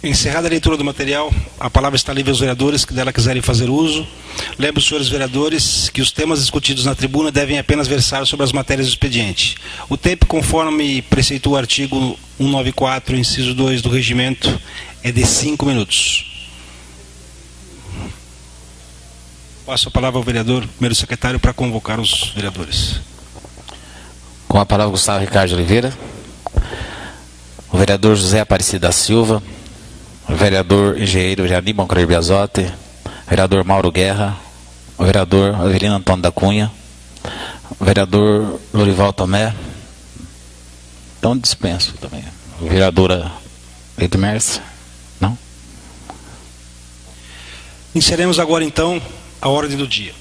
Encerrada a leitura do material, a palavra está livre aos vereadores que dela quiserem fazer uso. Lembro, senhores vereadores, que os temas discutidos na tribuna devem apenas versar sobre as matérias do expediente. O tempo, conforme preceitua o artigo 194, inciso 2 do regimento, é de 5 minutos. Passo a palavra ao vereador, primeiro secretário, para convocar os vereadores. Com a palavra, Gustavo Ricardo Oliveira. O vereador José Aparecido da Silva. O vereador engenheiro Aníbal Creir Biasotti, o vereador Mauro Guerra, o vereador Avelino Antônio da Cunha, o vereador Lorival Tomé, então dispenso também, a vereadora Edmércia, não? Inseremos agora então a ordem do dia.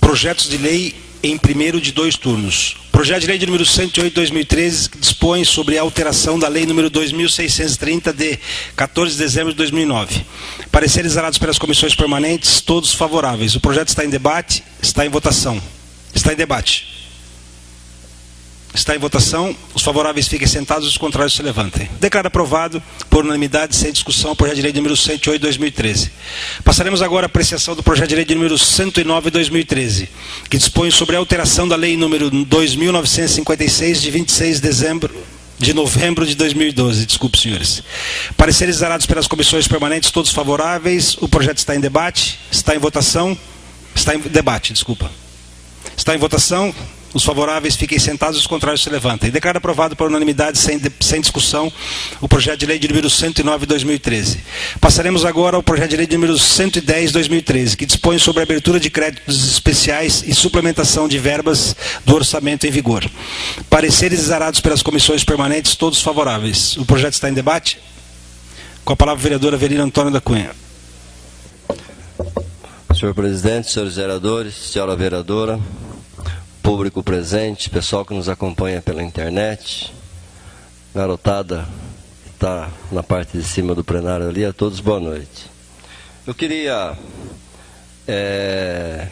Projetos de lei em primeiro de 2 turnos. Projeto de lei de número 108/2013, que dispõe sobre a alteração da lei número 2630 de 14 de dezembro de 2009. Pareceres exarados pelas comissões permanentes, todos favoráveis. O projeto está em debate, está em votação. Está em debate. Está em votação. Os favoráveis fiquem sentados, os contrários se levantem. Declaro aprovado, por unanimidade, sem discussão, o projeto de lei número 108/2013. Passaremos agora à apreciação do projeto de lei de número 109/2013, que dispõe sobre a alteração da lei número 2956, de 26 de novembro de 2012. Desculpe, senhores. Pareceres exarados pelas comissões permanentes, todos favoráveis. O projeto está em debate, está em votação, está em debate, desculpa. Está em votação. Os favoráveis fiquem sentados, os contrários se levantem. Declaro aprovado por unanimidade, sem discussão, o projeto de lei de número 109/2013. Passaremos agora ao projeto de lei de número 110/2013, que dispõe sobre a abertura de créditos especiais e suplementação de verbas do orçamento em vigor. Pareceres exarados pelas comissões permanentes, todos favoráveis. O projeto está em debate. Com a palavra, o vereador Avelino Antônio da Cunha. Senhor presidente, senhores vereadores, senhora vereadora, público presente, pessoal que nos acompanha pela internet, garotada que está na parte de cima do plenário ali, a todos boa noite. Eu queria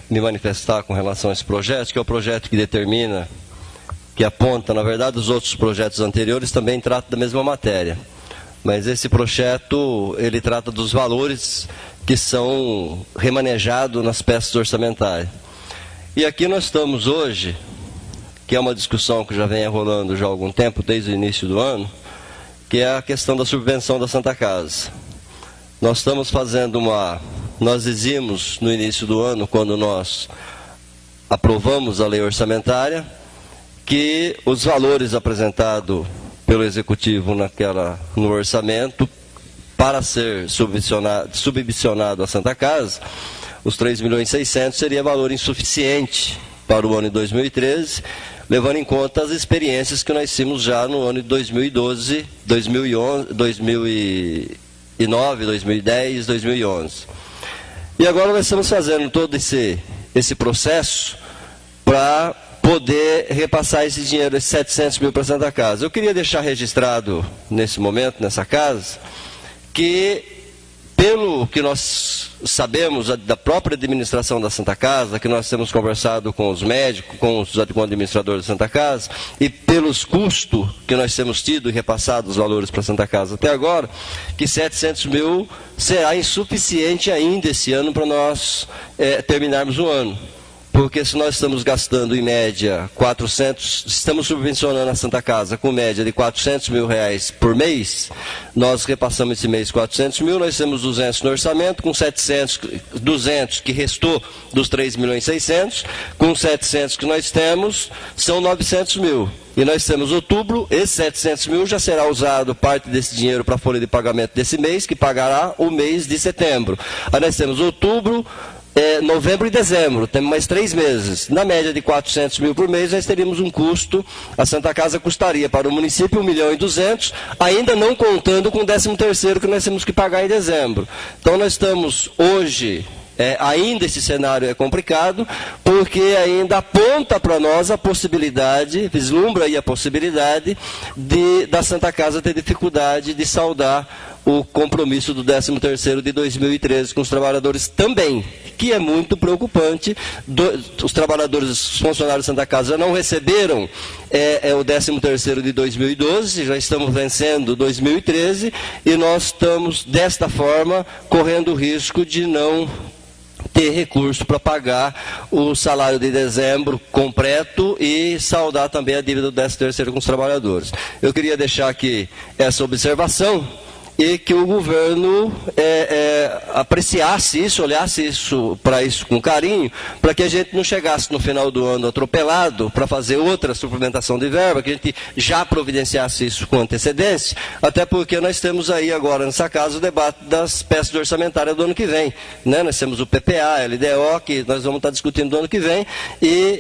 me manifestar com relação a esse projeto, que é o projeto que determina, que aponta, na verdade, os outros projetos anteriores também tratam da mesma matéria, mas esse projeto, ele trata dos valores que são remanejados nas peças orçamentárias. E aqui nós estamos hoje, que é uma discussão que já vem rolando já há algum tempo, desde o início do ano, que é a questão da subvenção da Santa Casa. Nós estamos fazendo nós dizíamos no início do ano, quando nós aprovamos a lei orçamentária, que os valores apresentados pelo Executivo no orçamento, para ser subvencionado a Santa Casa, os 3.600.000 seria valor insuficiente para o ano de 2013, levando em conta as experiências que nós tínhamos já no ano de 2012, 2011, 2009, 2010, 2011. E agora nós estamos fazendo todo esse processo para poder repassar esse dinheiro, esses 700.000 para a Santa Casa. Eu queria deixar registrado nesse momento, nessa casa, que pelo que nós sabemos da própria administração da Santa Casa, que nós temos conversado com os médicos, com o administrador da Santa Casa, e pelos custos que nós temos tido e repassado os valores para a Santa Casa até agora, que 700.000 será insuficiente ainda esse ano para nós terminarmos o ano. Porque se nós estamos gastando em média 400, estamos subvencionando a Santa Casa com média de R$400.000 por mês, nós repassamos esse mês 400.000, nós temos 200 no orçamento, com 200 que restou dos 3.600.000, com 700 que nós temos, são 900.000. E nós temos outubro, esse 700.000 já será usado parte desse dinheiro para a folha de pagamento desse mês, que pagará o mês de setembro. Aí nós temos outubro, novembro e dezembro, temos mais 3 meses. Na média de 400.000 por mês, nós teríamos um custo, a Santa Casa custaria para o município 1.200.000, ainda não contando com o 13º que nós temos que pagar em dezembro. Então nós estamos hoje, ainda esse cenário é complicado, porque ainda aponta para nós a possibilidade, vislumbra aí a possibilidade da Santa Casa ter dificuldade de saldar o compromisso do 13º de 2013 com os trabalhadores também, que é muito preocupante. Os trabalhadores, os funcionários da Santa Casa não receberam o 13º de 2012, já estamos vencendo 2013, e nós estamos, desta forma, correndo o risco de não ter recurso para pagar o salário de dezembro completo e saldar também a dívida do 13º com os trabalhadores. Eu queria deixar aqui essa observação e que o governo apreciasse isso, olhasse para isso com carinho, para que a gente não chegasse no final do ano atropelado para fazer outra suplementação de verba, que a gente já providenciasse isso com antecedência, até porque nós temos aí agora nessa casa o debate das peças orçamentárias do ano que vem, né? Nós temos o PPA, LDO, que nós vamos estar discutindo do ano que vem, e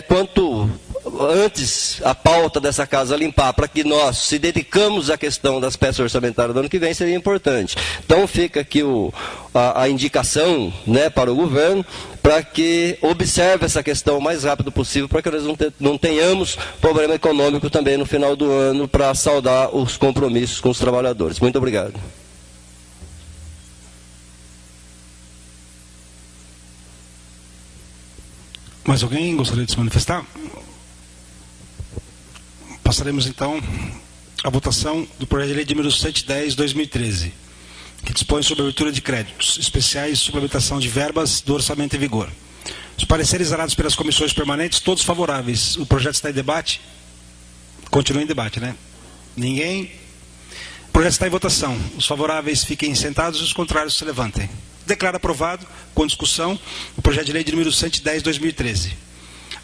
quanto antes a pauta dessa casa limpar, para que nós se dedicamos à questão das peças orçamentárias do ano que vem, seria importante. Então fica aqui a indicação, né, para o governo, para que observe essa questão o mais rápido possível, para que nós não tenhamos problema econômico também no final do ano, para saldar os compromissos com os trabalhadores. Muito obrigado. Mais alguém gostaria de se manifestar? Passaremos então à votação do projeto de lei número 110/2013, que dispõe sobre a abertura de créditos especiais e suplementação de verbas do orçamento em vigor. Os pareceres dados pelas comissões permanentes, todos favoráveis. O projeto está em debate? Continua em debate, né? Ninguém? O projeto está em votação. Os favoráveis fiquem sentados e os contrários se levantem. Declaro aprovado, com discussão, o projeto de lei número 110/2013.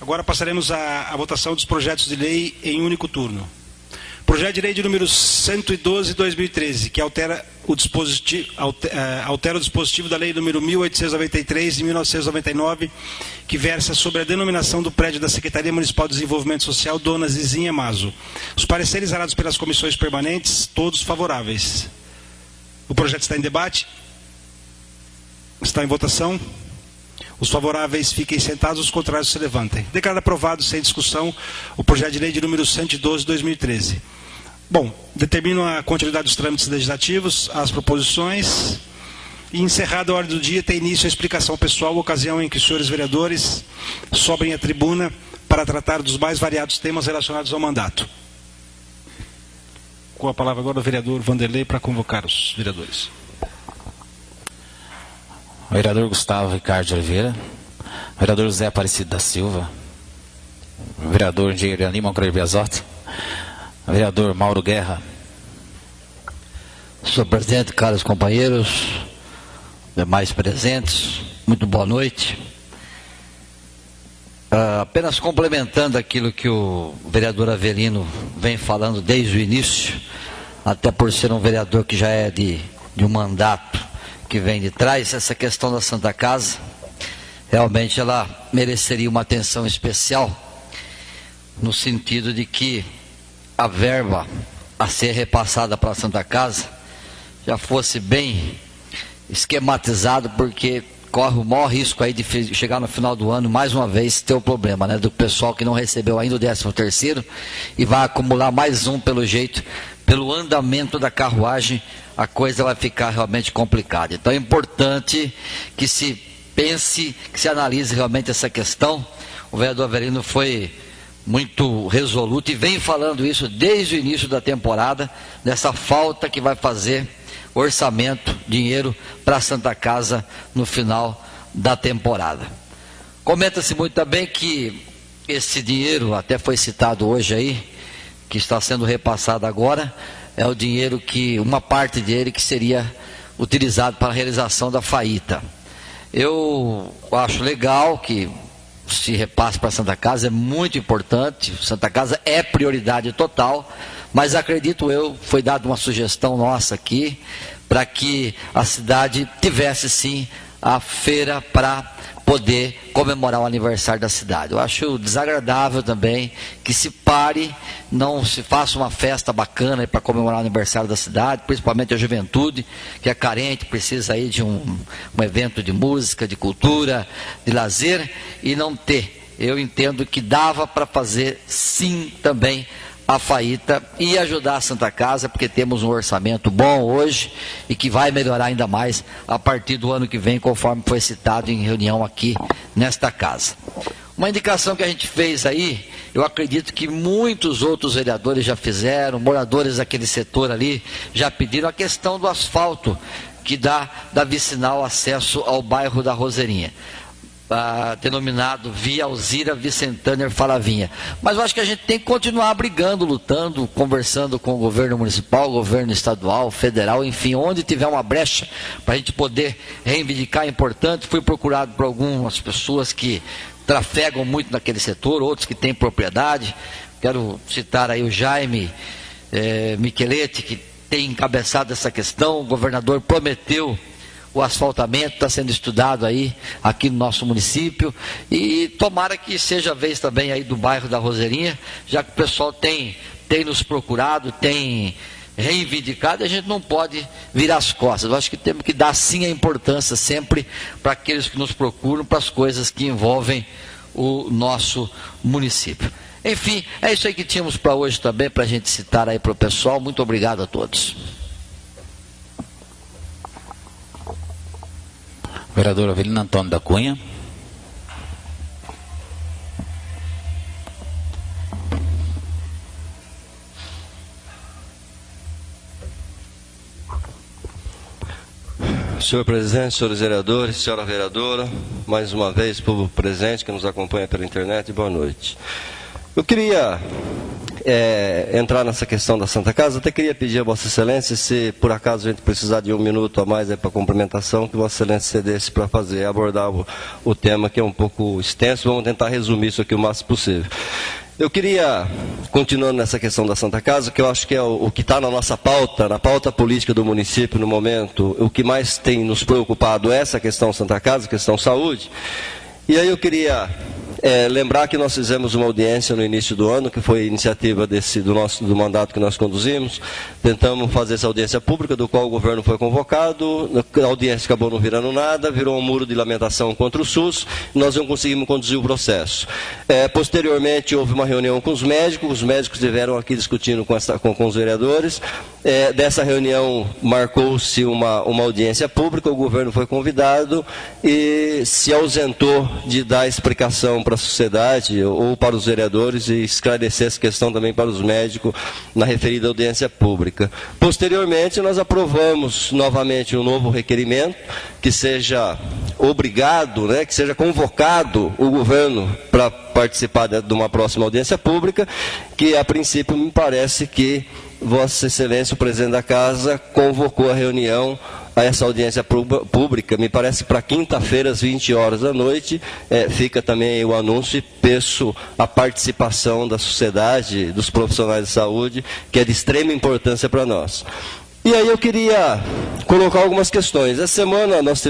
Agora passaremos à votação dos projetos de lei em único turno. Projeto de lei de número 112/2013, que altera o dispositivo da lei número 1893 de 1999, que versa sobre a denominação do prédio da Secretaria Municipal de Desenvolvimento Social, Dona Zizinha Mazo. Os pareceres dados pelas comissões permanentes, todos favoráveis. O projeto está em debate? Está em votação? Os favoráveis fiquem sentados, os contrários se levantem. Declaro aprovado, sem discussão, o projeto de lei de número 112/2013. Bom, determino a continuidade dos trâmites legislativos, as proposições, e encerrada a ordem do dia, tem início a explicação pessoal, ocasião em que os senhores vereadores sobem à tribuna para tratar dos mais variados temas relacionados ao mandato. Com a palavra agora o vereador Vanderlei para convocar os vereadores. Vereador Gustavo Ricardo de Oliveira, vereador José Aparecido da Silva, vereador engenheiro Aníbal Biasotti, vereador Mauro Guerra. Senhor presidente, caros companheiros, demais presentes, muito boa noite. Apenas complementando aquilo que o vereador Avelino vem falando desde o início, até por ser um vereador que já é de um mandato que vem de trás, essa questão da Santa Casa, realmente ela mereceria uma atenção especial, no sentido de que a verba a ser repassada para a Santa Casa já fosse bem esquematizado, porque corre o maior risco aí de chegar no final do ano, mais uma vez, ter o problema, né, do pessoal que não recebeu ainda o 13º e vai acumular mais um pelo jeito, pelo andamento da carruagem, a coisa vai ficar realmente complicada. Então é importante que se pense, que se analise realmente essa questão. O vereador Avelino foi muito resoluto e vem falando isso desde o início da temporada, dessa falta que vai fazer orçamento, dinheiro para a Santa Casa no final da temporada. Comenta-se muito também que esse dinheiro, até foi citado hoje aí, que está sendo repassado agora, é o dinheiro que, uma parte dele que seria utilizado para a realização da FAITA. Eu acho legal que se repasse para a Santa Casa, é muito importante, Santa Casa é prioridade total, mas acredito eu, foi dada uma sugestão nossa aqui, para que a cidade tivesse sim a feira para poder comemorar o aniversário da cidade. Eu acho desagradável também que se pare, não se faça uma festa bacana para comemorar o aniversário da cidade, principalmente a juventude, que é carente, precisa aí de um evento de música, de cultura, de lazer, e não ter. Eu entendo que dava para fazer sim também a Faíta e ajudar a Santa Casa, porque temos um orçamento bom hoje e que vai melhorar ainda mais a partir do ano que vem, conforme foi citado em reunião aqui nesta casa. Uma indicação que a gente fez aí, eu acredito que muitos outros vereadores já fizeram, moradores daquele setor ali já pediram, a questão do asfalto que dá da vicinal acesso ao bairro da Roseirinha, denominado Via Alzira Vicentâner Falavinha. Mas eu acho que a gente tem que continuar brigando, lutando, conversando com o governo municipal, governo estadual, federal, enfim, onde tiver uma brecha para a gente poder reivindicar, é importante. Fui procurado por algumas pessoas que trafegam muito naquele setor, outros que têm propriedade. Quero citar aí o Jaime Micheletti, que tem encabeçado essa questão. O governador prometeu o asfaltamento, está sendo estudado aí, aqui no nosso município, e tomara que seja a vez também aí do bairro da Roseirinha, já que o pessoal tem nos procurado, tem reivindicado, a gente não pode virar as costas. Eu acho que temos que dar sim a importância sempre para aqueles que nos procuram, para as coisas que envolvem o nosso município. Enfim, é isso aí que tínhamos para hoje também, para a gente citar aí para o pessoal. Muito obrigado a todos. Vereador Avelino Antônio da Cunha. Senhor presidente, senhores vereadores, senhora vereadora, mais uma vez, povo presente que nos acompanha pela internet, boa noite. Eu queria entrar nessa questão da Santa Casa, até queria pedir a Vossa Excelência, se por acaso a gente precisar de um minuto a mais para complementação, que Vossa Excelência cedesse para abordar o tema, que é um pouco extenso. Vamos tentar resumir isso aqui o máximo possível. Eu queria, continuando nessa questão da Santa Casa, que eu acho que é o que está na nossa pauta, na pauta política do município no momento, o que mais tem nos preocupado é essa questão Santa Casa, questão saúde. E aí eu queria lembrar que nós fizemos uma audiência no início do ano, que foi iniciativa do mandato que nós conduzimos. Tentamos fazer essa audiência pública, do qual o governo foi convocado. A audiência acabou não virando nada, virou um muro de lamentação contra o SUS, e nós não conseguimos conduzir o processo. Posteriormente, houve uma reunião com os médicos estiveram aqui discutindo com os vereadores. Dessa reunião marcou-se uma audiência pública, o governo foi convidado e se ausentou de dar explicação para a sociedade ou para os vereadores e esclarecer essa questão também para os médicos na referida audiência pública. Posteriormente, nós aprovamos novamente um novo requerimento, que seja obrigado, que seja convocado o governo para participar de uma próxima audiência pública, que a princípio me parece que Vossa Excelência, o presidente da Casa, convocou a reunião a essa audiência pública, me parece para quinta-feira, às 20 horas da noite. Fica também aí o anúncio e peço a participação da sociedade, dos profissionais de saúde, que é de extrema importância para nós. E aí eu queria colocar algumas questões. Essa semana nós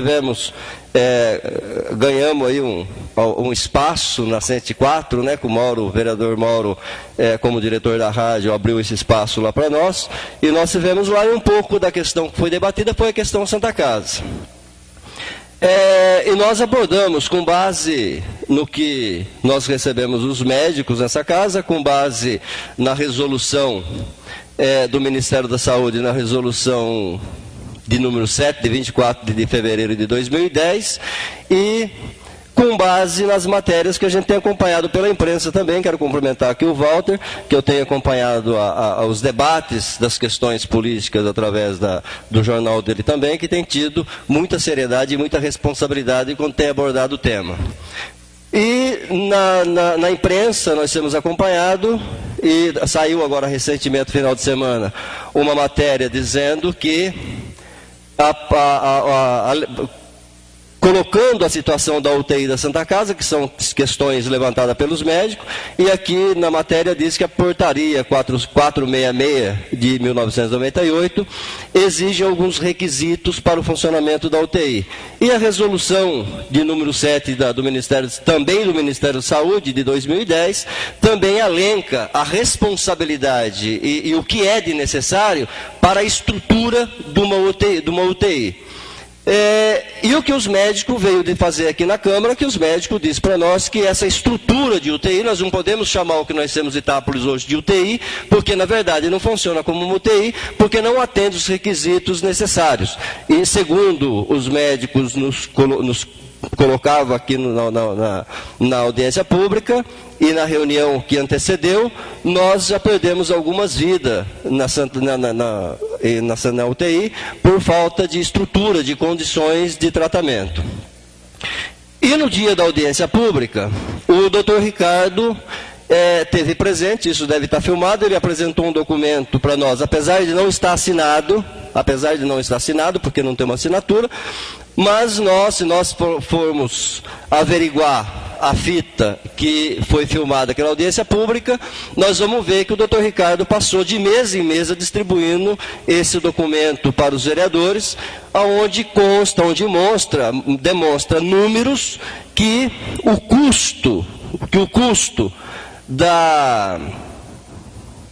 ganhamos aí um espaço na 104, com o vereador Mauro, como diretor da rádio, abriu esse espaço lá para nós, e nós tivemos lá um pouco da questão que foi debatida, foi a questão Santa Casa. E nós abordamos, com base no que nós recebemos dos médicos nessa casa, com base na resolução do Ministério da Saúde, na resolução de número 7, de 24 de fevereiro de 2010, e com base nas matérias que a gente tem acompanhado pela imprensa também. Quero cumprimentar aqui o Walter, que eu tenho acompanhado os debates das questões políticas através do jornal dele também, que tem tido muita seriedade e muita responsabilidade quando tem abordado o tema. E na imprensa nós temos acompanhado, e saiu agora recentemente, final de semana, uma matéria dizendo que colocando a situação da UTI da Santa Casa, que são questões levantadas pelos médicos, e aqui na matéria diz que a portaria 466 de 1998 exige alguns requisitos para o funcionamento da UTI. E a resolução de número 7 do Ministério, também do Ministério da Saúde, de 2010, também elenca a responsabilidade e o que é de necessário para a estrutura de uma UTI. E o que os médicos veio de fazer aqui na Câmara, que os médicos dizem para nós que essa estrutura de UTI, nós não podemos chamar o que nós temos em Itápolis hoje de UTI, porque na verdade não funciona como uma UTI, porque não atende os requisitos necessários. E segundo os médicos nos colocavam aqui na audiência pública, e na reunião que antecedeu, nós já perdemos algumas vidas na UTI por falta de estrutura, de condições de tratamento. E no dia da audiência pública, o doutor Ricardo teve presente, isso deve estar filmado, ele apresentou um documento para nós, apesar de não estar assinado, porque não tem uma assinatura, mas se nós formos averiguar a fita que foi filmada aqui na audiência pública, nós vamos ver que o doutor Ricardo passou de mesa em mesa distribuindo esse documento para os vereadores, onde consta, demonstra números que o custo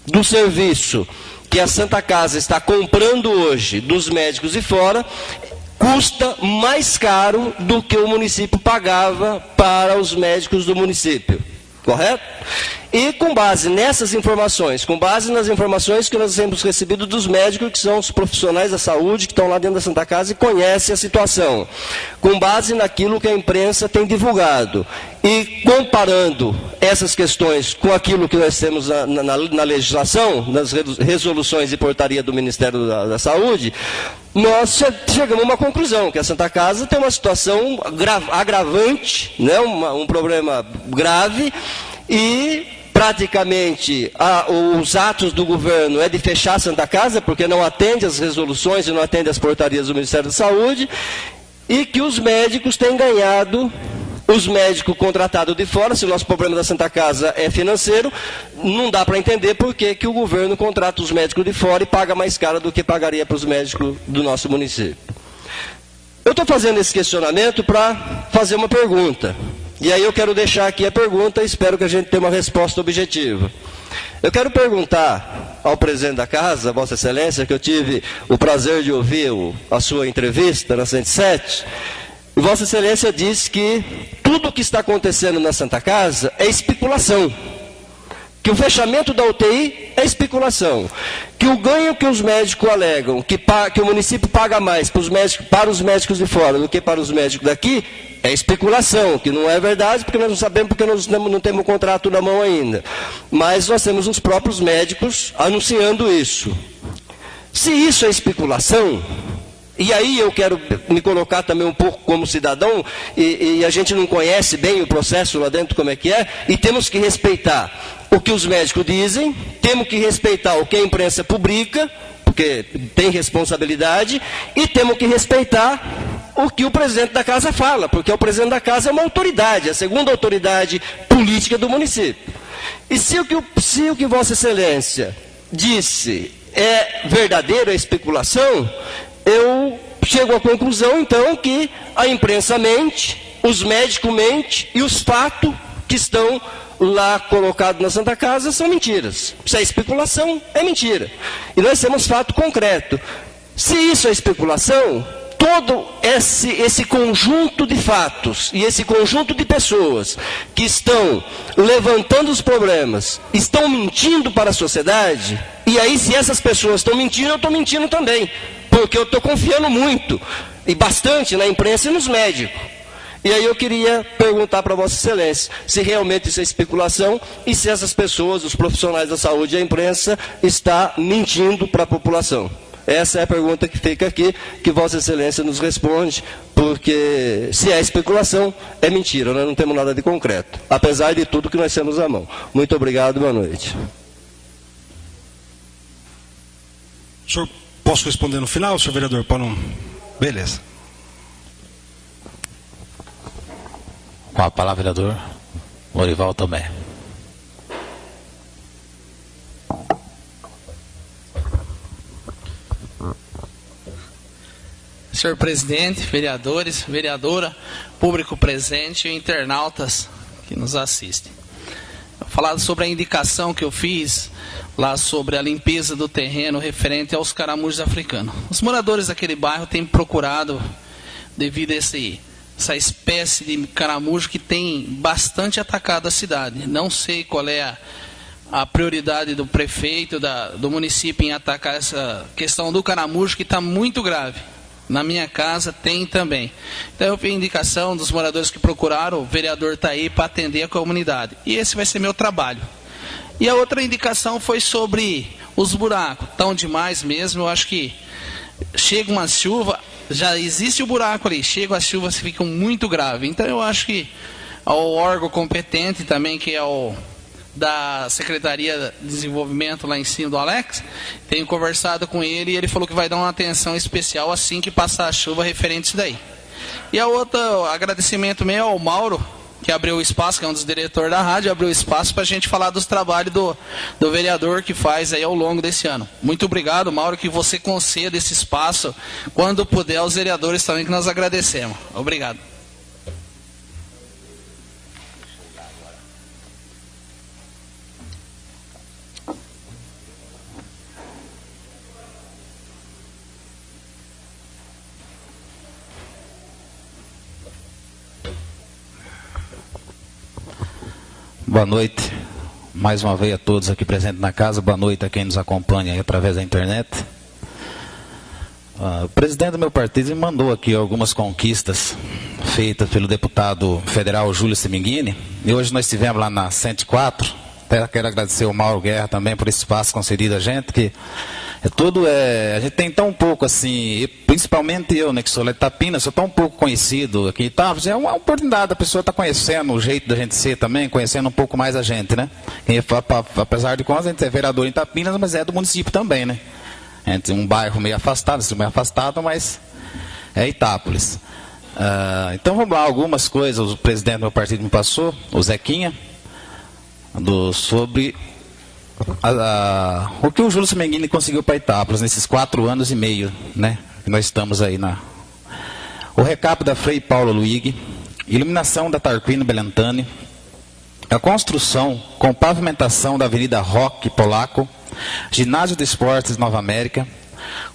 do serviço que a Santa Casa está comprando hoje dos médicos de fora custa mais caro do que o município pagava para os médicos do município, correto? E com base nessas informações, com base nas informações que nós temos recebido dos médicos, que são os profissionais da saúde, que estão lá dentro da Santa Casa e conhecem a situação, com base naquilo que a imprensa tem divulgado, e comparando essas questões com aquilo que nós temos na legislação, nas resoluções e portaria do Ministério da Saúde, nós chegamos a uma conclusão, que a Santa Casa tem uma situação agravante, né, um problema grave, e praticamente os atos do governo é de fechar a Santa Casa, porque não atende às resoluções e não atende às portarias do Ministério da Saúde, e que os médicos têm ganhado, os médicos contratados de fora, se o nosso problema da Santa Casa é financeiro, não dá para entender por que o governo contrata os médicos de fora e paga mais caro do que pagaria para os médicos do nosso município. Eu estou fazendo esse questionamento para fazer uma pergunta. E aí eu quero deixar aqui a pergunta e espero que a gente tenha uma resposta objetiva. Eu quero perguntar ao presidente da Casa, Vossa Excelência, que eu tive o prazer de ouvir a sua entrevista na 107, e Vossa Excelência disse que tudo o que está acontecendo na Santa Casa é especulação. Que o fechamento da UTI é especulação. Que o ganho que os médicos alegam, que o município paga mais para os médicos de fora do que para os médicos daqui, é especulação, que não é verdade, porque nós não sabemos, porque nós não temos um contrato na mão ainda. Mas nós temos os próprios médicos anunciando isso. Se isso é especulação, e aí eu quero me colocar também um pouco como cidadão, e a gente não conhece bem o processo lá dentro como é que é, e temos que respeitar o que os médicos dizem, temos que respeitar o que a imprensa publica, porque tem responsabilidade, e temos que respeitar o que o presidente da Casa fala, porque o presidente da Casa é uma autoridade, a segunda autoridade política do município. E se o que Vossa Excelência disse é verdadeiro, é especulação, eu chego à conclusão, então, que a imprensa mente, os médicos mentem e os fatos que estão lá colocados na Santa Casa são mentiras. Se é especulação, é mentira. E nós temos fato concreto. Se isso é especulação, todo esse conjunto de fatos e esse conjunto de pessoas que estão levantando os problemas, estão mentindo para a sociedade, e aí se essas pessoas estão mentindo, eu estou mentindo também, porque eu estou confiando muito, e bastante na imprensa e nos médicos. E aí eu queria perguntar para Vossa Excelência se realmente isso é especulação e se essas pessoas, os profissionais da saúde e a imprensa, está mentindo para a população. Essa é a pergunta que fica aqui, que Vossa Excelência nos responde, porque se é especulação, é mentira, nós não temos nada de concreto, apesar de tudo que nós temos à mão. Muito obrigado, boa noite. Senhor, posso responder no final, senhor vereador? Para não... Beleza. Com a palavra, vereador Lorival Tomé. Senhor presidente, vereadores, vereadora, público presente e internautas que nos assistem. Vou falar sobre a indicação que eu fiz lá sobre a limpeza do terreno referente aos caramujos africanos. Os moradores daquele bairro têm procurado devido a essa espécie de caramujo que tem bastante atacado a cidade. Não sei qual é a prioridade do prefeito, do município em atacar essa questão do caramujo, que está muito grave. Na minha casa tem também. Então eu pedi indicação dos moradores que procuraram, o vereador está aí para atender a comunidade. E esse vai ser meu trabalho. E a outra indicação foi sobre os buracos. Tão demais mesmo, eu acho que chega uma chuva, já existe o buraco ali, chega as chuvas ficam muito graves. Então eu acho que o órgão competente também, que é o da Secretaria de Desenvolvimento lá em cima do Alex, tenho conversado com ele e ele falou que vai dar uma atenção especial assim que passar a chuva referente a isso daí. E a outra, agradecimento meu ao Mauro, que abriu o espaço, que é um dos diretores da rádio, abriu o espaço para a gente falar dos trabalhos do vereador que faz aí ao longo desse ano. Muito obrigado, Mauro, que você conceda esse espaço quando puder aos vereadores também, que nós agradecemos. Obrigado. Boa noite, mais uma vez a todos aqui presentes na casa, boa noite a quem nos acompanha aí através da internet. O presidente do meu partido me mandou aqui algumas conquistas feitas pelo deputado federal Júlio Seminghini, e hoje nós estivemos lá na 104, até quero agradecer ao Mauro Guerra também por esse espaço concedido a gente, que a gente tem tão pouco assim, principalmente eu, né, que sou lá de Itapinas, sou tão pouco conhecido aqui, tá? É uma oportunidade, a pessoa está conhecendo o jeito da gente ser também, conhecendo um pouco mais a gente, né? Apesar de contas, a gente é vereador em Itapinas, mas é do município também, né? A gente tem um bairro meio afastado, mas é Itápolis. Então vamos lá, algumas coisas o presidente do meu partido me passou, o Zequinha, sobre o que o Júlio Semenghini conseguiu para Itápolis nesses 4 anos e meio, né, que nós estamos aí o recap da Frei Paulo Luig, iluminação da Tarquino Belentani, a construção com pavimentação da Avenida Roque Polaco, ginásio de esportes Nova América,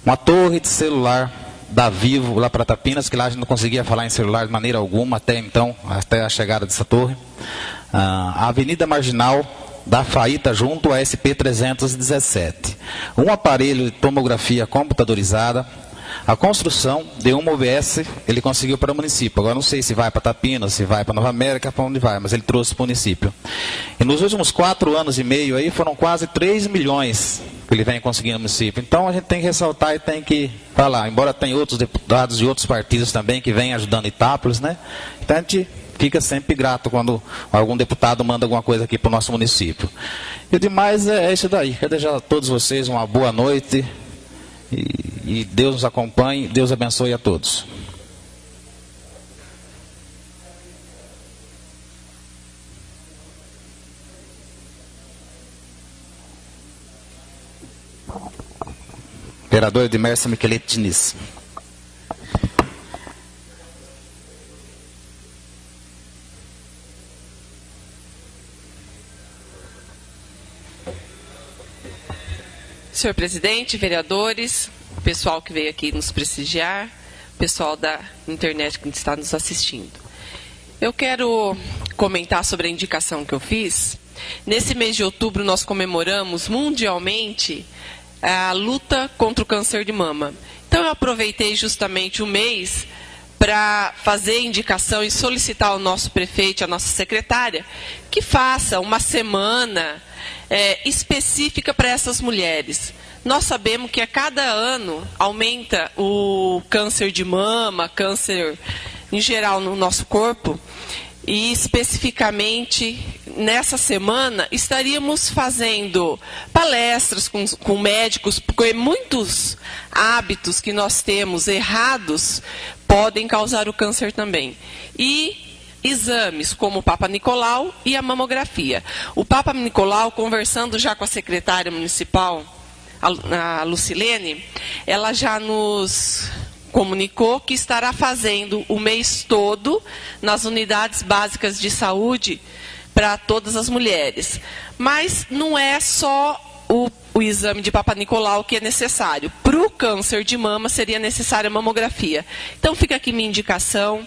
uma torre de celular da Vivo lá para Itapinas, que lá a gente não conseguia falar em celular de maneira alguma até então, até a chegada dessa torre, a Avenida Marginal da Faíta junto à SP-317. Um aparelho de tomografia computadorizada, a construção de uma OBS, ele conseguiu para o município. Agora não sei se vai para Itapinas, se vai para Nova América, para onde vai, mas ele trouxe para o município. E nos últimos 4 anos e meio aí foram quase 3 milhões que ele vem conseguindo no município. Então a gente tem que ressaltar e tem que falar, embora tenha outros deputados de outros partidos também que vêm ajudando Itápolis, né? Então a gente fica sempre grato quando algum deputado manda alguma coisa aqui para o nosso município. E o demais é isso daí. Quero desejar a todos vocês uma boa noite e Deus nos acompanhe, Deus abençoe a todos. Vereador Edmércio Michelete Diniz. Senhor presidente, vereadores, pessoal que veio aqui nos prestigiar, pessoal da internet que está nos assistindo. Eu quero comentar sobre a indicação que eu fiz. Nesse mês de outubro, nós comemoramos mundialmente a luta contra o câncer de mama. Então, eu aproveitei justamente o mês para fazer indicação e solicitar ao nosso prefeito, à nossa secretária, que faça uma semana específica para essas mulheres. Nós sabemos que a cada ano aumenta o câncer de mama, câncer em geral no nosso corpo, e especificamente nessa semana estaríamos fazendo palestras com médicos, porque muitos hábitos que nós temos errados podem causar o câncer também. E exames como o Papa Nicolau e a mamografia. O Papa Nicolau, conversando já com a secretária municipal, a Lucilene, ela já nos comunicou que estará fazendo o mês todo nas unidades básicas de saúde para todas as mulheres. Mas não é só o exame de Papa Nicolau que é necessário. Para para o câncer de mama seria necessária mamografia. Então fica aqui minha indicação.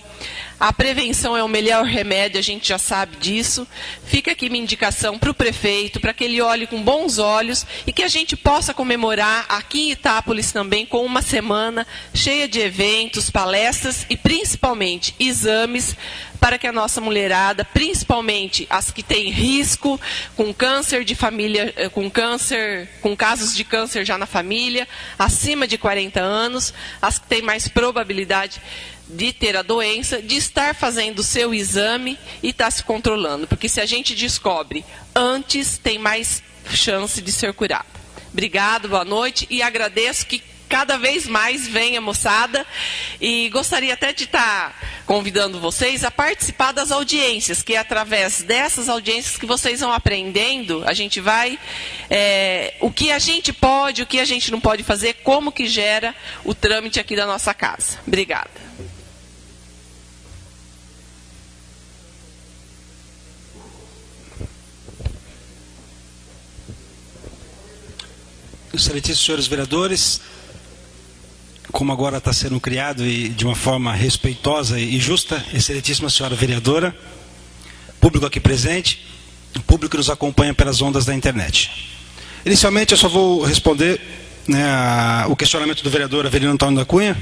A prevenção é o melhor remédio, a gente já sabe disso. Fica aqui minha indicação para o prefeito, para que ele olhe com bons olhos e que a gente possa comemorar aqui em Itápolis também com uma semana cheia de eventos, palestras e principalmente exames para que a nossa mulherada, principalmente as que têm risco com câncer de família, com casos de câncer já na família, acima de 40 anos, as que têm mais probabilidade de ter a doença, de estar fazendo o seu exame e estar se controlando. Porque se a gente descobre antes, tem mais chance de ser curado. Obrigado, boa noite e agradeço que cada vez mais venha, moçada, e gostaria até de estar convidando vocês a participar das audiências, que é através dessas audiências que vocês vão aprendendo, a gente vai, o que a gente pode, o que a gente não pode fazer, como que gera o trâmite aqui da nossa casa. Obrigada. Excelentíssimos senhores vereadores, como agora está sendo criado e de uma forma respeitosa e justa, excelentíssima senhora vereadora, público aqui presente, público que nos acompanha pelas ondas da internet. Inicialmente eu só vou responder, o questionamento do vereador Avelino Antônio da Cunha,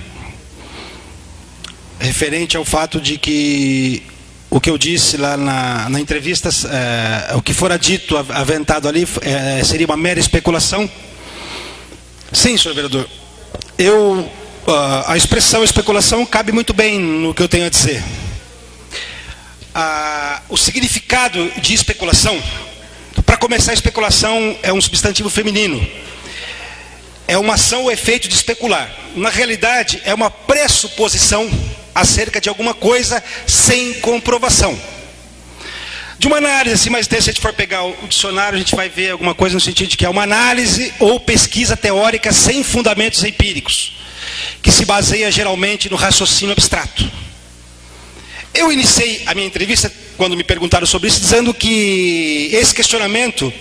referente ao fato de que o que eu disse lá na entrevista, o que fora dito, aventado ali, seria uma mera especulação. Sim, senhor vereador. A expressão especulação cabe muito bem no que eu tenho a dizer. O significado de especulação, para começar, a especulação é um substantivo feminino. É uma ação ou efeito de especular. Na realidade, é uma pressuposição acerca de alguma coisa sem comprovação. De uma análise assim mais intensa, se a gente for pegar o dicionário, a gente vai ver alguma coisa no sentido de que é uma análise ou pesquisa teórica sem fundamentos empíricos, que se baseia geralmente no raciocínio abstrato. Eu iniciei a minha entrevista, quando me perguntaram sobre isso, dizendo que esse questionamento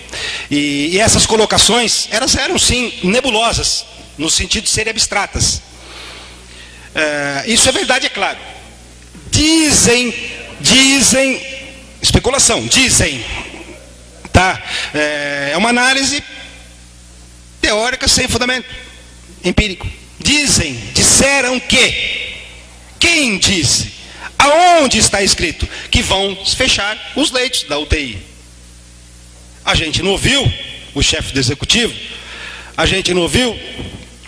e essas colocações, elas eram sim nebulosas, no sentido de serem abstratas. Isso é verdade, é claro. Dizem, especulação, dizem, tá? É uma análise teórica sem fundamento empírico. Disseram que. Quem disse? Aonde está escrito? Que vão fechar os leitos da UTI. A gente não ouviu o chefe do executivo, a gente não ouviu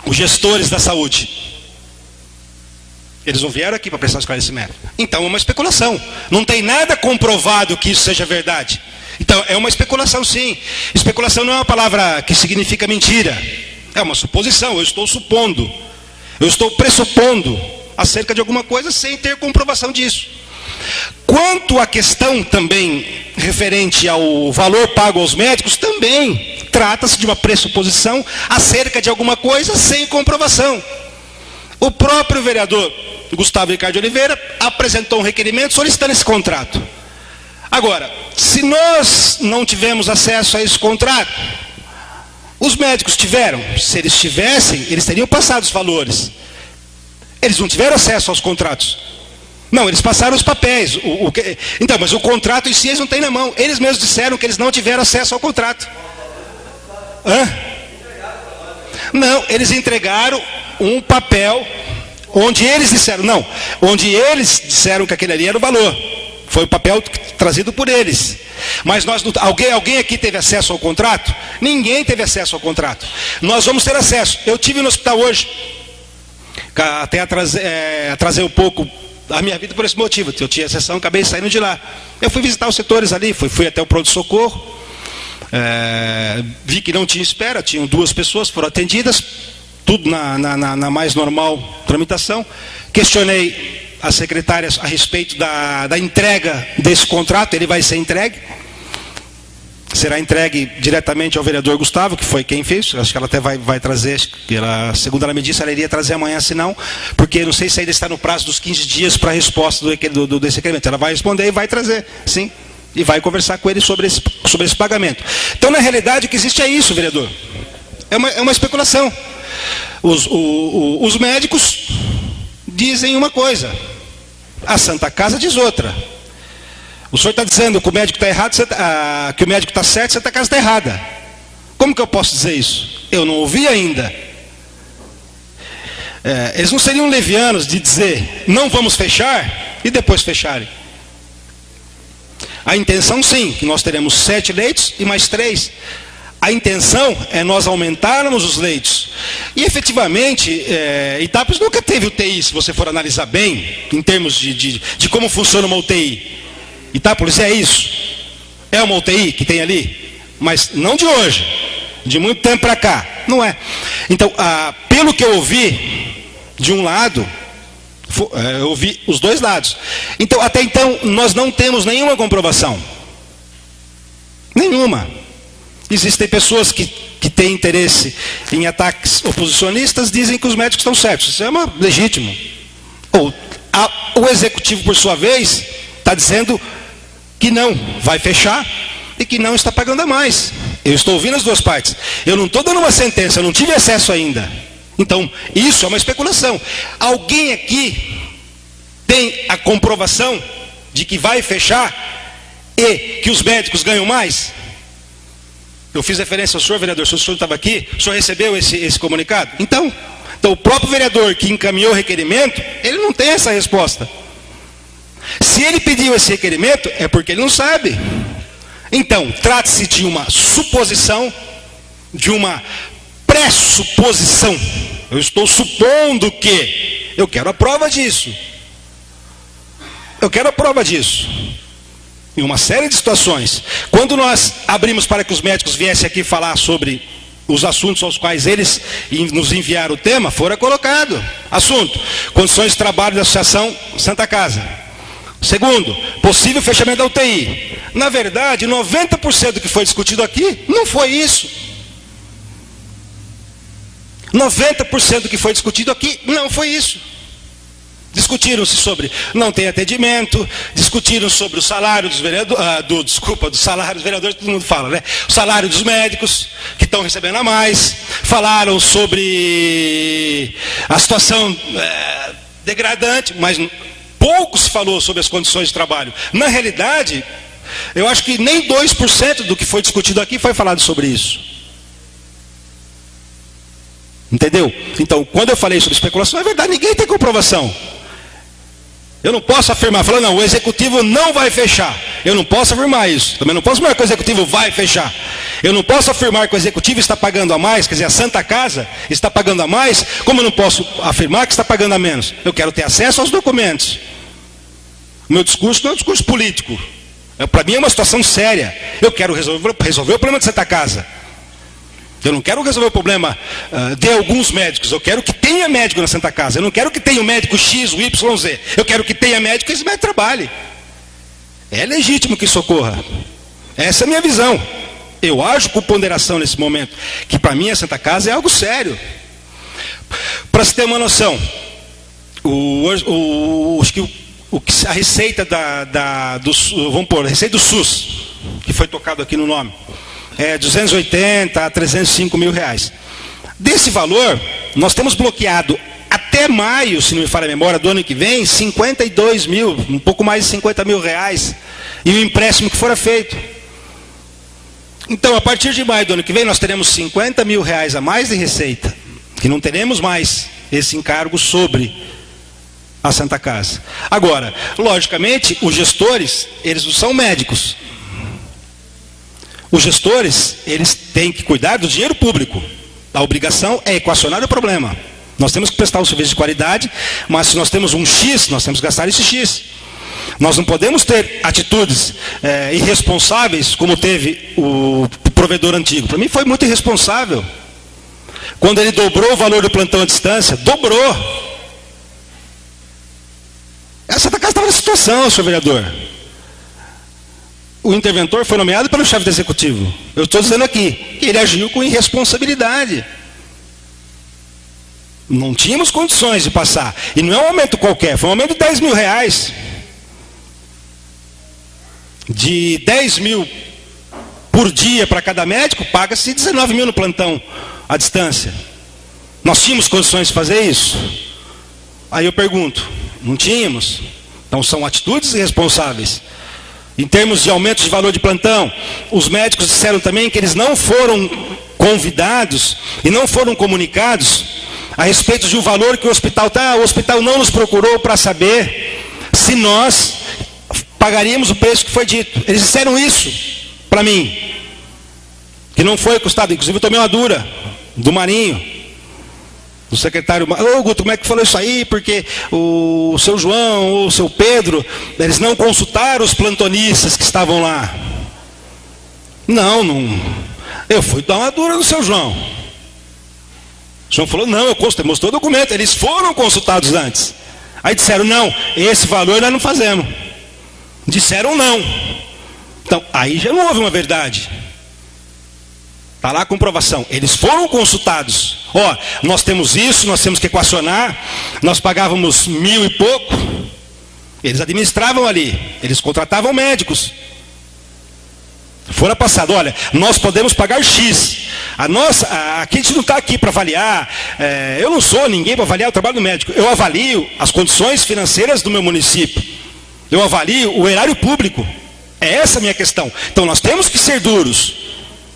os gestores da saúde. Eles não vieram aqui para prestar esclarecimento. Então é uma especulação. Não tem nada comprovado que isso seja verdade. Então é uma especulação, sim. Especulação não é uma palavra que significa mentira. É uma suposição. Eu estou supondo. Eu estou pressupondo acerca de alguma coisa sem ter comprovação disso. Quanto à questão também referente ao valor pago aos médicos, também trata-se de uma pressuposição acerca de alguma coisa sem comprovação. O próprio vereador Gustavo Ricardo de Oliveira apresentou um requerimento solicitando esse contrato. Agora, se nós não tivemos acesso a esse contrato, os médicos tiveram. Se eles tivessem, eles teriam passado os valores. Eles não tiveram acesso aos contratos. Não, eles passaram os papéis. Então, mas o contrato em si eles não têm na mão. Eles mesmos disseram que eles não tiveram acesso ao contrato. Não, eles entregaram um papel onde eles disseram, onde eles disseram que aquele ali era o valor. Foi o papel trazido por eles. Mas alguém aqui teve acesso ao contrato? Ninguém teve acesso ao contrato. Nós vamos ter acesso. Eu tive no hospital hoje, até a trazer um pouco a minha vida por esse motivo. Eu tinha sessão, acabei saindo de lá. Eu fui visitar os setores ali, fui até o pronto-socorro. Vi que não tinha espera, tinham 2 pessoas, foram atendidas, tudo na mais normal tramitação. Questionei as secretárias a respeito da entrega desse contrato. Ele vai ser entregue, será entregue diretamente ao vereador Gustavo, que foi quem fez. Acho que ela até vai trazer, segundo ela me disse, ela iria trazer amanhã, se não, porque não sei se ainda está no prazo dos 15 dias para a resposta desse requerimento. Ela vai responder e vai trazer, sim, e vai conversar com ele sobre esse pagamento. Então, na realidade, o que existe é isso, vereador. É uma especulação. Os médicos dizem uma coisa, a Santa Casa diz outra. O senhor está dizendo que o médico está errado, que o médico está certo, a Santa Casa está errada. Como que eu posso dizer isso? Eu não ouvi ainda. Eles não seriam levianos de dizer, não vamos fechar, e depois fecharem. A intenção sim, que nós teremos 7 leitos e mais 3. A intenção é nós aumentarmos os leitos. E efetivamente, Itápolis nunca teve UTI, se você for analisar bem, em termos de como funciona uma UTI. Itápolis é isso. É uma UTI que tem ali, mas não de hoje, de muito tempo para cá. Não é. Então, pelo que eu ouvi, de um lado, eu ouvi os dois lados. Então, até então, nós não temos nenhuma comprovação. Nenhuma. Existem pessoas que têm interesse em ataques oposicionistas, dizem que os médicos estão certos. Isso é legítimo. O executivo, por sua vez, está dizendo que não vai fechar e que não está pagando a mais. Eu estou ouvindo as duas partes. Eu não estou dando uma sentença, eu não tive acesso ainda. Então, isso é uma especulação. Alguém aqui tem a comprovação de que vai fechar e que os médicos ganham mais? Eu fiz referência ao senhor, vereador, se o senhor estava aqui, o senhor recebeu esse comunicado? Então, o próprio vereador que encaminhou o requerimento, ele não tem essa resposta. Se ele pediu esse requerimento, é porque ele não sabe. Então, trata-se de uma suposição, de uma pressuposição. Eu estou supondo que. Eu quero a prova disso. Eu quero a prova disso. Em uma série de situações. Quando nós abrimos para que os médicos viessem aqui falar sobre os assuntos aos quais eles nos enviaram o tema, fora colocado. Assunto: condições de trabalho da Associação Santa Casa. Segundo, possível fechamento da UTI. Na verdade, 90% do que foi discutido aqui não foi isso. 90% do que foi discutido aqui não foi isso. Discutiram-se sobre não tem atendimento, discutiram sobre o salário dos vereadores, dos salários dos vereadores, todo mundo fala, né? O salário dos médicos, que estão recebendo a mais. Falaram sobre a situação degradante, mas pouco se falou sobre as condições de trabalho. Na realidade, eu acho que nem 2% do que foi discutido aqui foi falado sobre isso. Entendeu? Então, quando eu falei sobre especulação, é verdade, ninguém tem comprovação. Eu não posso afirmar, falando, não, o executivo não vai fechar. Eu não posso afirmar isso. Também não posso afirmar que o executivo vai fechar. Eu não posso afirmar que o executivo está pagando a mais, quer dizer, a Santa Casa está pagando a mais, como eu não posso afirmar que está pagando a menos. Eu quero ter acesso aos documentos. O meu discurso não é um discurso político. Para mim é uma situação séria. Eu quero resolver o problema de Santa Casa. Eu não quero resolver o problema de alguns médicos. Eu quero que tenha médico na Santa Casa. Eu não quero que tenha o médico X, o Y, Z. Eu quero que tenha médico e esse médico trabalhe. É legítimo que isso ocorra. Essa é a minha visão. Eu ajo com ponderação nesse momento. Que para mim a Santa Casa é algo sério. Para se ter uma noção, a receita a receita do SUS, que foi tocado aqui no nome, é 280 a 305 mil reais. Desse valor, nós temos bloqueado até maio, se não me falha a memória, do ano que vem, 52 mil, um pouco mais de 50 mil reais, e o empréstimo que fora feito. Então, a partir de maio do ano que vem, nós teremos 50 mil reais a mais de receita, que não teremos mais esse encargo sobre a Santa Casa. Agora, logicamente, os gestores, eles não são médicos. Os gestores, eles têm que cuidar do dinheiro público. A obrigação é equacionar o problema. Nós temos que prestar um serviço de qualidade, mas se nós temos um X, nós temos que gastar esse X. Nós não podemos ter atitudes irresponsáveis, como teve o provedor antigo. Para mim foi muito irresponsável. Quando ele dobrou o valor do plantão à distância, dobrou. A Santa Casa estava na situação, senhor vereador. O interventor foi nomeado pelo chefe do executivo. Eu estou dizendo aqui que ele agiu com irresponsabilidade. Não tínhamos condições de passar. E não é um aumento qualquer, foi um aumento de 10 mil reais. De 10 mil por dia para cada médico, paga-se 19 mil no plantão à distância. Nós tínhamos condições de fazer isso? Aí eu pergunto, não tínhamos? Então são atitudes irresponsáveis. Em termos de aumento de valor de plantão, os médicos disseram também que eles não foram convidados e não foram comunicados a respeito de um valor que o hospital não nos procurou para saber se nós pagaríamos o preço que foi dito. Eles disseram isso para mim, que não foi custado. Inclusive eu tomei uma dura do Marinho, do secretário. Ô Guto, como é que falou isso aí? Porque o seu João ou o seu Pedro, eles não consultaram os plantonistas que estavam lá. Não. Eu fui dar uma dura no seu João. O João falou, não, eu mostrou o documento. Eles foram consultados antes. Aí disseram, não, esse valor nós não fazemos. Disseram não. Então, aí já não houve uma verdade. Está lá a comprovação. Eles foram consultados. Ó, nós temos isso, nós temos que equacionar. Nós pagávamos 1.000 e pouco. Eles administravam ali. Eles contratavam médicos. Fora passado, olha, nós podemos pagar X. Aqui a gente não está aqui para avaliar. Eu não sou ninguém para avaliar o trabalho do médico. Eu avalio as condições financeiras do meu município. Eu avalio o erário público. É essa a minha questão. Então nós temos que ser duros.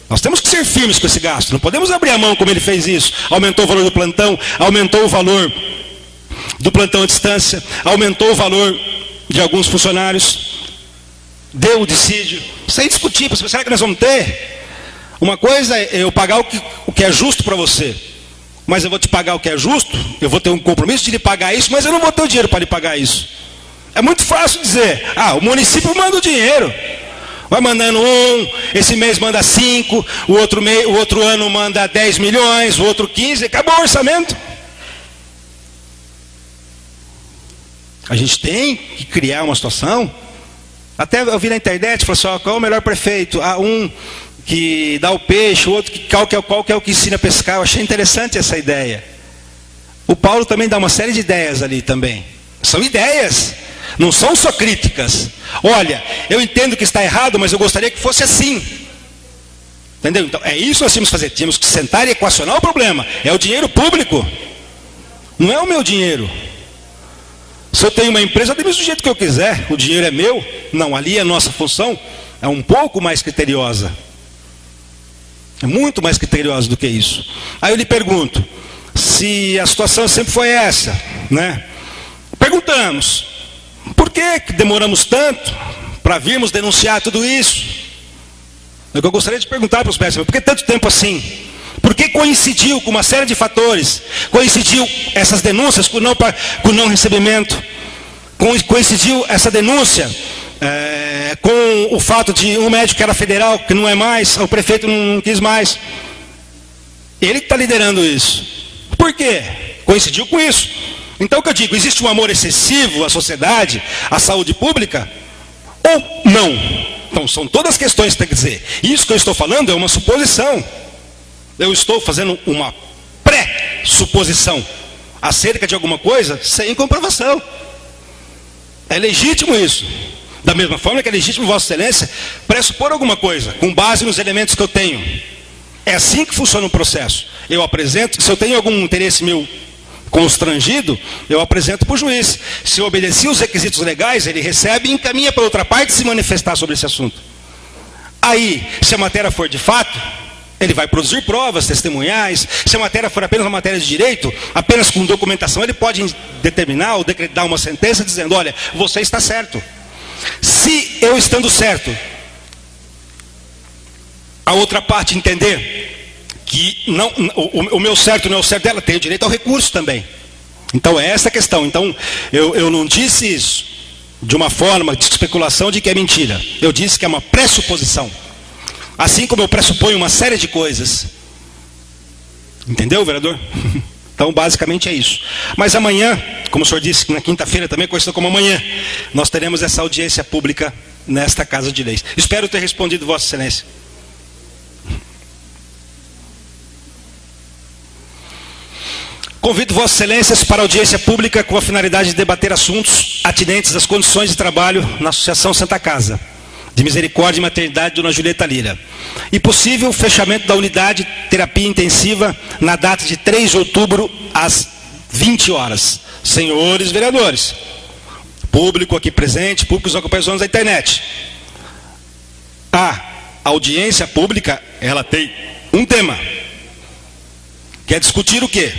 Nós temos que ser firmes com esse gasto. Não podemos abrir a mão como ele fez isso. Aumentou o valor do plantão, aumentou o valor do plantão à distância, aumentou o valor de alguns funcionários, deu o dissídio. Sem discutir, será que nós vamos ter? Uma coisa é eu pagar o que é justo para você, mas eu vou te pagar o que é justo, eu vou ter um compromisso de lhe pagar isso, mas eu não vou ter o dinheiro para lhe pagar isso. É muito fácil dizer, o município manda o dinheiro. Vai mandando esse mês manda 5, o outro ano manda 10 milhões, o outro 15, acabou o orçamento. A gente tem que criar uma situação. Até eu vi na internet, falou assim, qual é o melhor prefeito? Um que dá o peixe, o outro qual que é o que ensina a pescar. Eu achei interessante essa ideia. O Paulo também dá uma série de ideias ali também. São ideias. Não são só críticas. Olha, eu entendo que está errado, mas eu gostaria que fosse assim. Entendeu? Então, é isso que nós tínhamos que fazer. Tínhamos que sentar e equacionar o problema. É o dinheiro público. Não é o meu dinheiro. Se eu tenho uma empresa, eu administro do jeito que eu quiser. O dinheiro é meu. Não, ali a nossa função é um pouco mais criteriosa. É muito mais criteriosa do que isso. Aí eu lhe pergunto, se a situação sempre foi essa, né? Perguntamos. Por que demoramos tanto para virmos denunciar tudo isso? É o que eu gostaria de perguntar para os médicos. Por que tanto tempo assim? Por que coincidiu com uma série de fatores? Coincidiu essas denúncias com o não recebimento? Coincidiu essa denúncia com o fato de um médico que era federal, que não é mais, o prefeito não quis mais. Ele que está liderando isso. Por quê? Coincidiu com isso. Então o que eu digo, existe um amor excessivo à sociedade, à saúde pública? Ou não? Então são todas questões que tem que dizer. Isso que eu estou falando é uma suposição. Eu estou fazendo uma pré-suposição acerca de alguma coisa sem comprovação. É legítimo isso. Da mesma forma que é legítimo Vossa Excelência pressupor alguma coisa, com base nos elementos que eu tenho. É assim que funciona o processo. Eu apresento, se eu tenho algum interesse meu constrangido, eu apresento para o juiz. Se eu obedeci os requisitos legais, ele recebe e encaminha para outra parte se manifestar sobre esse assunto. Aí, se a matéria for de fato, ele vai produzir provas testemunhais. Se a matéria for apenas uma matéria de direito, apenas com documentação, ele pode determinar ou decretar uma sentença dizendo, olha, você está certo. Se eu estando certo, a outra parte entender que não, o meu certo não é o certo dela, tem o direito ao recurso também. Então é essa a questão. Então eu não disse isso de uma forma de especulação de que é mentira. Eu disse que é uma pressuposição. Assim como eu pressuponho uma série de coisas. Entendeu, vereador? Então basicamente é isso. Mas amanhã, como o senhor disse, na quinta-feira também, conhecida como amanhã, nós teremos essa audiência pública nesta Casa de Leis. Espero ter respondido Vossa Excelência. Convido Vossas Excelências para a audiência pública com a finalidade de debater assuntos atinentes às condições de trabalho na Associação Santa Casa, de de Misericórdia e Maternidade, Dona Julieta Lira. E possível fechamento da unidade terapia intensiva na data de 3 de outubro, às 20 horas. Senhores vereadores, público aqui presente, público que acompanha os anos da internet. A audiência pública, ela tem um tema. Quer discutir o quê?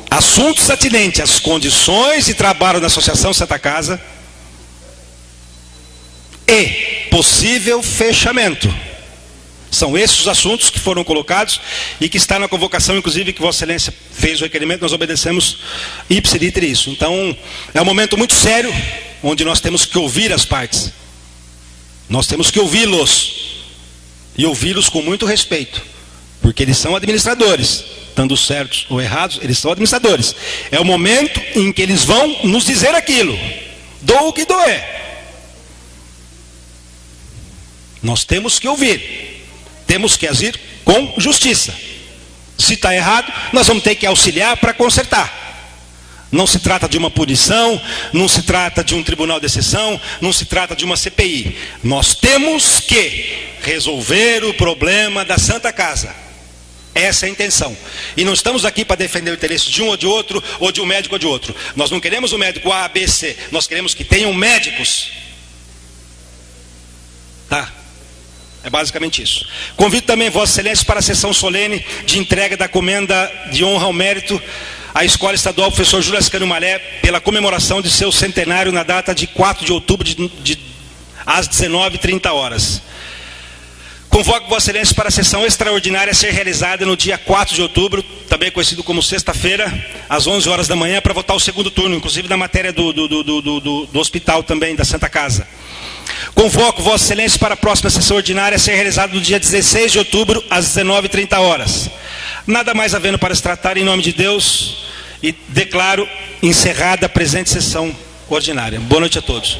Assuntos atinentes às condições de trabalho da Associação Santa Casa e possível fechamento. São esses os assuntos que foram colocados e que está na convocação, inclusive, que Vossa Excelência fez o requerimento, nós obedecemos ipse literi isso. Então, é um momento muito sério, onde nós temos que ouvir as partes. Nós temos que ouvi-los. E ouvi-los com muito respeito. Porque eles são administradores. Estando certos ou errados, eles são administradores. É o momento em que eles vão nos dizer aquilo. Doa o que doer. Nós temos que ouvir. Temos que agir com justiça. Se está errado, nós vamos ter que auxiliar para consertar. Não se trata de uma punição, não se trata de um tribunal de exceção, não se trata de uma CPI. Nós temos que resolver o problema da Santa Casa. Essa é a intenção. E não estamos aqui para defender o interesse de um ou de outro, ou de um médico ou de outro. Nós não queremos o médico A, B, C. Nós queremos que tenham médicos. Tá? É basicamente isso. Convido também Vossa Excelência para a sessão solene de entrega da comenda de honra ao mérito à Escola Estadual Professor Júlio Ascanio Malé pela comemoração de seu centenário na data de 4 de outubro às 19h30. Convoco Vossa Excelência para a sessão extraordinária a ser realizada no dia 4 de outubro, também conhecido como sexta-feira, às 11 horas da manhã, para votar o segundo turno, inclusive na matéria do hospital também, da Santa Casa. Convoco Vossa Excelência para a próxima sessão ordinária a ser realizada no dia 16 de outubro, às 19h30. Nada mais havendo para se tratar, em nome de Deus, e declaro encerrada a presente sessão ordinária. Boa noite a todos.